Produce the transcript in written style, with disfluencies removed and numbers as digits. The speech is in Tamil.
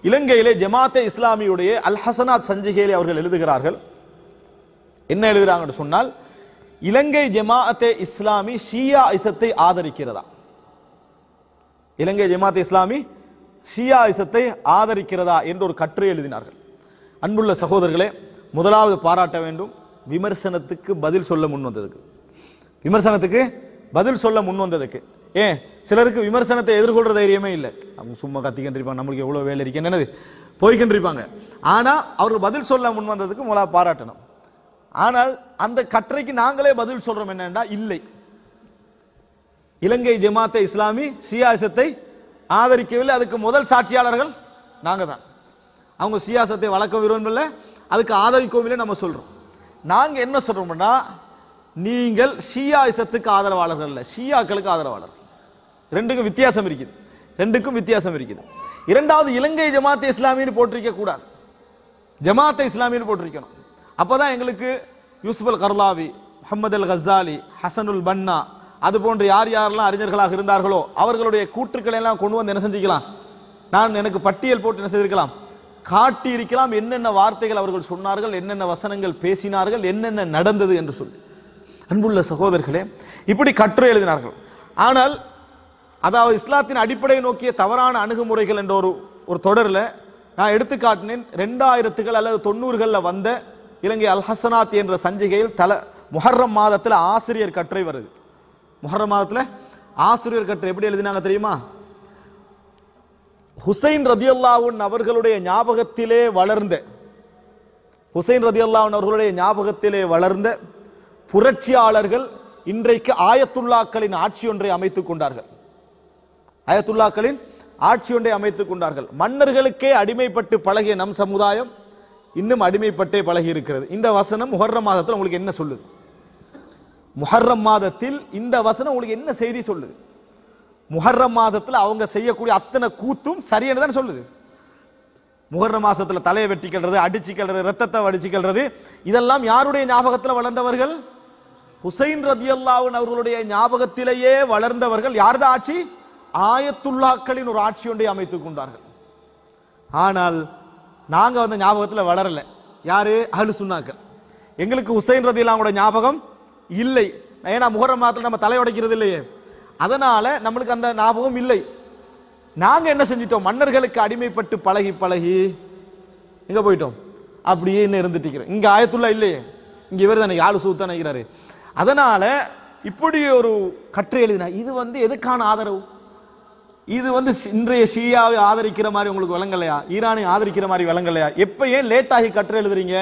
இலங்கையிலே ஜமாத்தே இஸ்லாமியுடைய அல் ஹசனாத் சஞ்சிகையிலே அவர்கள் எழுதுகிறார்கள். என்ன எழுதுகிறாங்கன்னு சொன்னால், இலங்கை ஜமாஅத்தே இஸ்லாமி ஷியா இசத்தை ஆதரிக்கிறதா? இலங்கை ஜமாஅத்தே இஸ்லாமி ஷியா இசத்தை ஆதரிக்கிறதா என்று ஒரு கட்டுரை எழுதினார்கள். அன்புள்ள சகோதரர்களே, முதலாவது பாராட்ட வேண்டும் விமர்சனத்துக்கு பதில் சொல்ல முன் வந்ததுக்கு. விமர்சனத்துக்கு பதில் சொல்ல முன் வந்ததுக்கு. ஏன் சிலருக்கு விமர்சனத்தை எதிர்கொள்ற தைரியமே இல்லை. அவங்க சும்மா கத்திக்கின்றிருப்பாங்க, நம்மளுக்கு எவ்வளவு வேலை இருக்கு என்னது போய்கின்றிருப்பாங்க. ஆனா அவர்கள் பதில் சொல்ல முன் வந்ததுக்கு முதலாக பாராட்டணும். ஆனால் அந்த கட்டுரைக்கு நாங்களே பதில் சொல்றோம் என்னன்னா, இல்லை, இலங்கை ஜமாத்தே இஸ்லாமி சியாசத்தை ஆதரிக்கவில்லை. அதுக்கு முதல் சாட்சியாளர்கள் நாங்க தான். அவங்க சியாசத்தை வளர்க்க விரும்பவில்லை, அதுக்கு ஆதரிக்கவும் இல்லை நம்ம சொல்றோம். நாங்க என்ன சொல்றோம்னா, நீங்கள் ஷியாசத்துக்கு ஆதரவாளர்கள் இல்லை, ஷியாக்களுக்கு ஆதரவாளர். ரெண்டுக்கும் வித்தியாசம் இருக்குது, ரெண்டுக்கும் வித்தியாசம் இருக்குது. இரண்டாவது, இலங்கை ஜமாத்தே இஸ்லாமின்னு போட்டிருக்க கூடாது, ஜமாத்தே இஸ்லாமின்னு போட்டிருக்கணும். அப்பதான் எங்களுக்கு யூசுப் அல் கர்லாவி, முஹம்மது அல் கஸாலி, ஹசனுல் பன்னா, அது போன்ற யார் யாரெல்லாம் அறிஞர்களாக இருந்தார்களோ அவர்களுடைய கூற்றுக்களை எல்லாம் கொண்டு வந்து என்ன செஞ்சுக்கலாம், நான் எனக்கு பட்டியல் போட்டு என்ன செய்திருக்கலாம், காட்டி இருக்கலாம், என்னென்ன வார்த்தைகள் அவர்கள் சொன்னார்கள், என்னென்ன வசனங்கள் பேசினார்கள், என்னென்ன நடந்தது என்று சொல்லி. அன்புள்ள சகோதரர்களே, இப்படி கட்டுரை எழுதினார்கள். ஆனால் அதாவது இஸ்லாத்தின் அடிப்படையை நோக்கிய தவறான அணுகுமுறைகள் என்ற ஒரு தொடரில் நான் எடுத்து காட்டினேன். 2000கள் அல்லது 90களில் வந்த இலங்கை அல் ஹசனாத் என்ற சஞ்சிகையில் முஹர்ரம் மாதத்தில் ஆசிரியர் கட்டுரை வருது. முஹர்ரம் மாதத்தில் ஆசிரியர் கட்டுரை எப்படி எழுதினாங்க தெரியுமா? ஹுசைன் ரதியல்லாஹு அவர்களுடைய ஞாபகத்திலே வளர்ந்த, ஹுசைன் ரதியல்லாஹு அவர்களுடைய ஞாபகத்திலே வளர்ந்த புரட்சியாளர்கள் இன்றைக்கு ஆயத்துல்லாக்களின் ஆட்சி ஒன்றை அமைத்துக் கொண்டார்கள். ஆயத்துல்லாக்களின் ஆட்சி ஒன்றை அமைத்துக் கொண்டார்கள். மன்னர்களுக்கே அடிமைப்பட்டு பழகிய நம் சமுதாயம் இன்னும் அடிமைப்பட்டே பழகி இருக்கிறது. இந்த வசனம் முஹர்ரம் மாதத்தில் உங்களுக்கு என்ன சொல்லுது? முஹர்ரம் மாதத்தில் இந்த வசனம் உங்களுக்கு என்ன செய்தி சொல்லுது? முஹர்ரம் மாதத்தில் அவங்க செய்யக்கூடிய அத்தனை கூத்தும் சரியான தான் சொல்லுது. முஹர்ரம் மாசத்துல தலையை வெட்டிக்கிறது, அடிச்சுக்கிறது, ரத்தத்தை வடிச்சுக்கிறது, இதெல்லாம் யாருடைய ஞாபகத்தில் வளர்ந்தவர்கள்? ஹுசைன் ரதியல்லாஹு அவர்களுடைய ஞாபகத்திலேயே வளர்ந்தவர்கள். யாருடைய ஆட்சி? ஆயத்துல்லாக்களின் ஒரு ஆட்சி ஒன்றை அமைத்துக் கொண்டார்கள். ஆனால் நாங்க அந்த ஞாபகத்தில் வளரல. யாரு? அஹ்லு சுன்னாக்கள். எங்களுக்கு ஹுசைன் ரதியல்லாஹு ஞாபகம் இல்லை. ஏன்னா முஹர்ரம் மாதத்தில் நம்ம தலை உடைக்கிறது இல்லையே, அதனால நம்மளுக்கு அந்த ஞாபகம் இல்லை. நாங்க என்ன செஞ்சிட்டோம்? மன்னர்களுக்கு அடிமைப்பட்டு பழகி பழகி எங்க போயிட்டோம்? அப்படியே இன்னும் இருந்துட்டு இருக்கிறோம். இங்க ஆயத்துல்லா இல்லையே, இங்க இவர் தானே ஆளு சூத்தான் நினைக்கிறாரு. அதனால இப்படி ஒரு கட்டுரை எழுதினா இது எதுக்கான ஆதரவு? இது இன்றைய ஷியாவை ஆதரிக்கிற மாதிரி உங்களுக்கு விளங்கலையா? ஈரானை ஆதரிக்கிற மாதிரி விளங்கலையா? எப்ப ஏன் லேட் ஆகி கட்டுரை எழுதுறீங்க?